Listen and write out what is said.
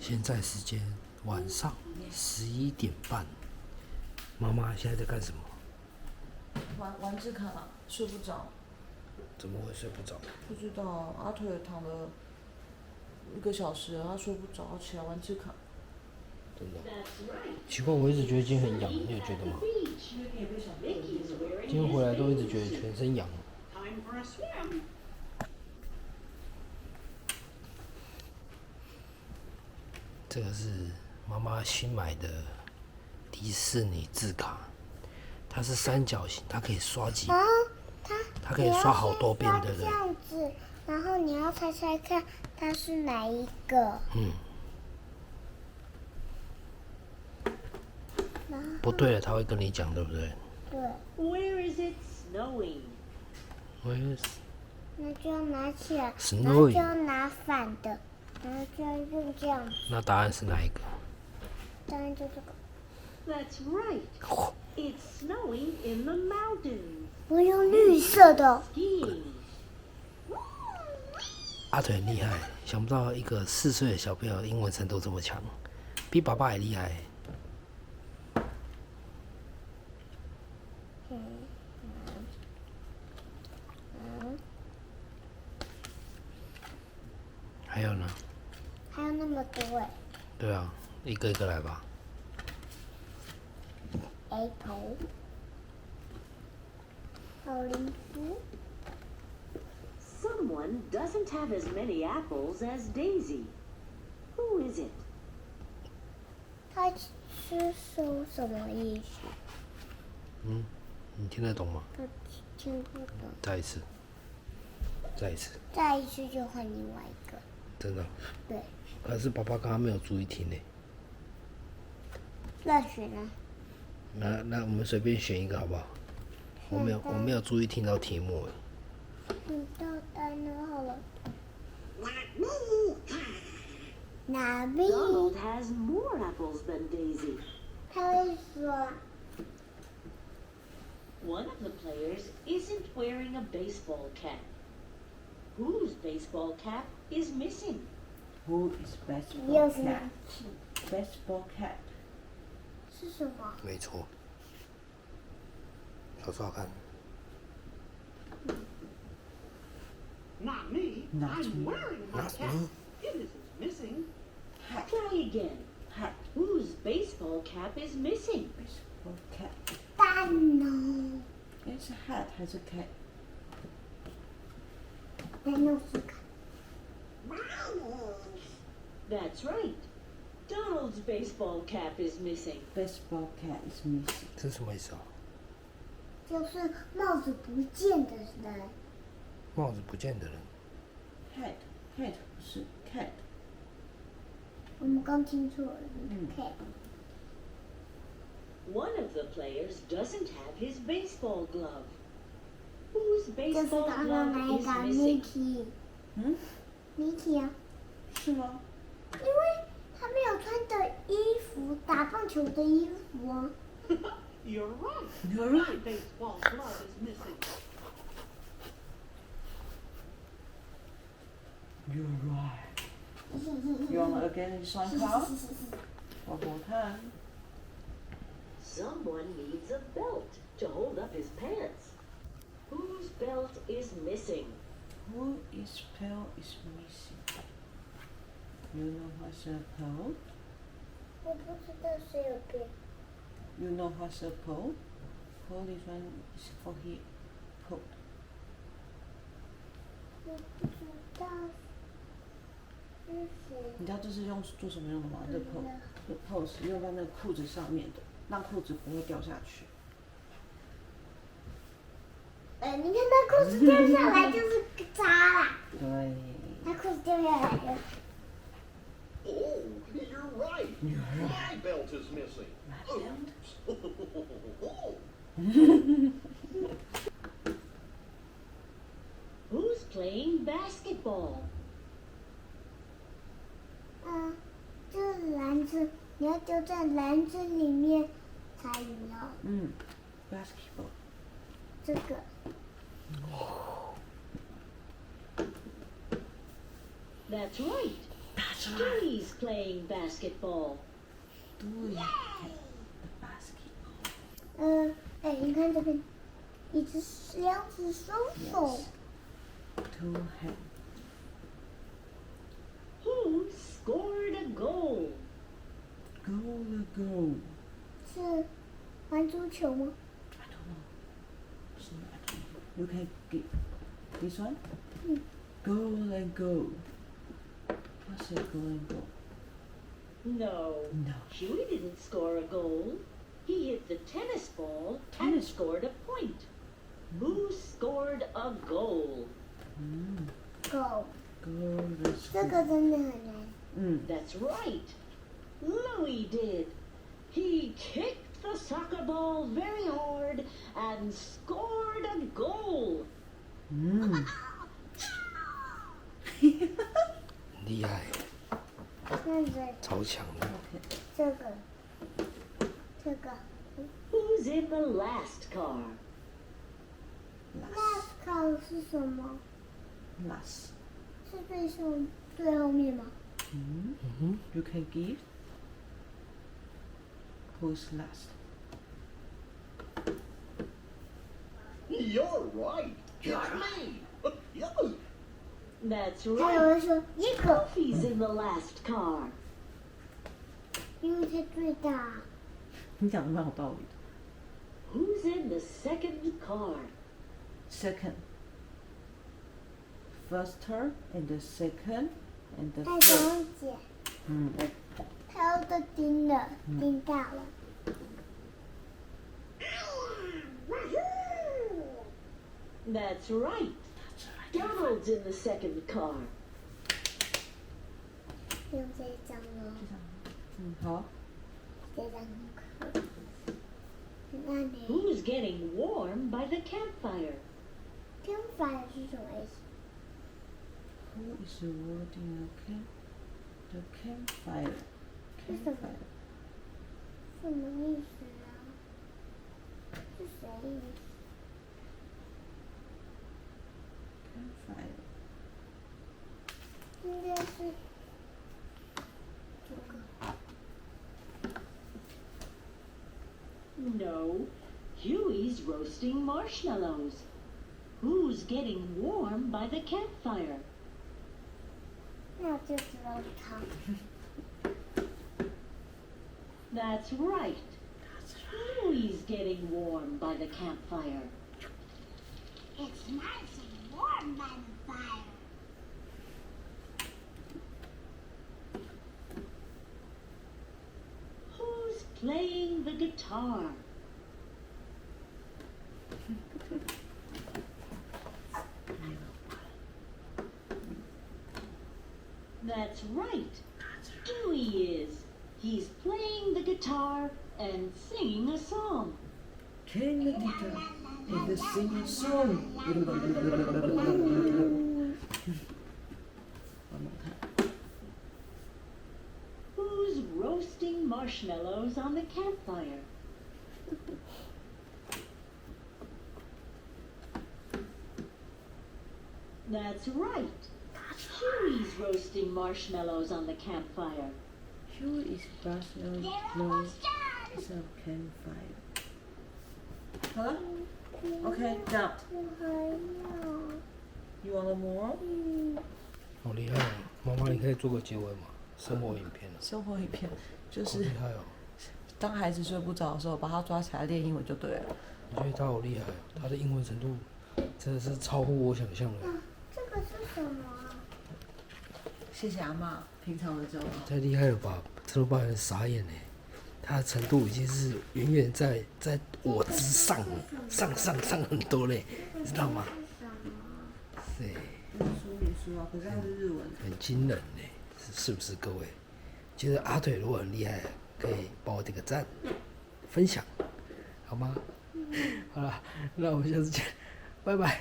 现在时间晚上11点半，妈妈现在在干什么？玩字卡，睡不着。怎么会睡不着？不知道，阿腿躺了1个小时了，他睡不着，起来玩字卡。真的？奇怪，我一直觉得今天很痒，你有觉得吗？今天回来都一直觉得全身痒。这个是妈妈新买的迪士尼字卡，它是三角形，它可以刷几，它可以刷好多遍，对不对？这样子，然后你要猜猜看它是哪一个。不对了，他会跟你讲，对不对？对。 Where is it snowing? 那就要拿起来， Snowing 然后就要拿反的，然后就要用这样子。那答案是哪一个？当然就这个。 That's right. It's snowing in the mountains. 我用绿色的。 Skiing. 阿腿很厉害，想不到一个4岁的小朋友英文程度这么强，比爸爸还厉害。还有呢？还有那么多哎。对啊，一个一个来吧。Apple， 奥利夫。 Someone doesn't have as many apples as Daisy. Who is it? 他是说什么意思？你听得懂吗？他听不懂。再一次。再一次。再一次就换另外一个。真的？对。可是爸爸刚刚没有注意听呢。乱选啊。那我们随便选一个好不好？我没有注意听到题目哎。到单了好了。哪边？ Donald has more apples than Daisy. 他会说。 One of the players isn't wearing a baseball cap. Whose baseball cap is missing? Who is baseball 又是 cat? Baseball cat. 是什么？没错。找找看。 Not me. Not I'm me. wearing my Not cap. me. It isn't missing. Hat. Try again. Hat. Whose baseball cap is missing? Baseball cat. 蛋哦。是 hat 还是 cat？ 那又是看。 That's right. Donald's baseball cap is missing. Baseball cat is missing. 这是什么意思啊？就是帽子不见的人。帽子不见的人。Hat 不是 cat。我们刚听错了。cat。 One of the players doesn't have his baseball glove. Whose 就是 baseball 刚刚 glove 那一 is 个 missing? Mickey。Mickey 啊。是吗？因为他没有穿的衣服，打棒球的衣服啊。You're right. You're My right. baseball glove is missing. You're right. You want to again sign card? 我看。 Someone needs a belt to hold up his pants. Whose belt is missing? Who is pearl is missing? You know what's a pearl? 我不知道谁有病。 You know what's a pearl? Pearl this one is for his coat. 我不知道是谁。你知道这是用做什么用的吗？这 pearl， 这 pearl 是用在那个裤子上面的，让裤子不会掉下去。你看他裤子掉下来就是渣啦。对。他裤子掉下来了。 Oh, you're right. My belt is missing. Who's playing basketball? 这篮子你要丢在篮子里面才有。basketball。这个。 That's right. Stewie's playing basketball. 对 the basketball. 你看这边，两只双手。 Two hands. Who scored a goal? Goal the goal. 是玩足球吗？ I don't know. So I don't know. You can get this one. Goal and goal. What's a goal and goal? No. No. Huey didn't score a goal. He hit the tennis ball and Tennis. scored a point. Who scored a goal? Go， Goal is 这个真的很难。 That's right. Louis did. He kicked the soccer ball very hard and scored a goal. 厉害，那这超强的。这个，这个 Who's in the last car? ，last call 是什么？ last. 是最后面吗？ You can give. Who's last? You're right. It's me. Yes. That's 还有 right. 人说一个， He's in the last car. 因为它最大。你讲的蛮有道理的。 Who's in the second car? Second. First turn and the second and the 太 third. 容易解。它要的钉了，钉大了。 That's right. Donald's in the second car. 用这张哦，好。这张很可。那你 Who's getting warm by the campfire? 天法是什么意思？ Who is holding the campfire? 是什么 Campfire. 什么意思啊？是谁意思？ Campfire. 应该是这个。 No. Huey's roasting marshmallows. Who's getting warm by the campfire? 那我就知道它。 That's right. Huey's getting warm by the campfire. It's nice and warm by the fire. Who's playing the guitar? That's right. Dewey is. He's playing the guitar and singing a song. Playing the guitar and sing a song. One more time. Who's roasting marshmallows on the campfire? That's right. Huey's roasting marshmallows on the campfire. Who is marshmallow? It's a campfire. 好了 OK, now 我还要， you want more? 好厉害哦！妈妈，你可以做个结尾吗？生活影片啊，生活影片就好是厉害哦！当孩子睡不着的时候，把他抓起来练英文就对了。我觉得他好厉害哦，他的英文程度真的是超乎我想象的，这个是什么啊？谢谢阿嬷平常的教导。太厉害了吧！陈老爸很傻眼呢，他的程度已经是远远在我之上上很多嘞，你知道吗？对，书啊，可是它是日文。很惊人呢，是不是各位？觉得阿腿如果很厉害，可以帮我点个赞，分享，好吗？好了，那我们下次见，拜拜。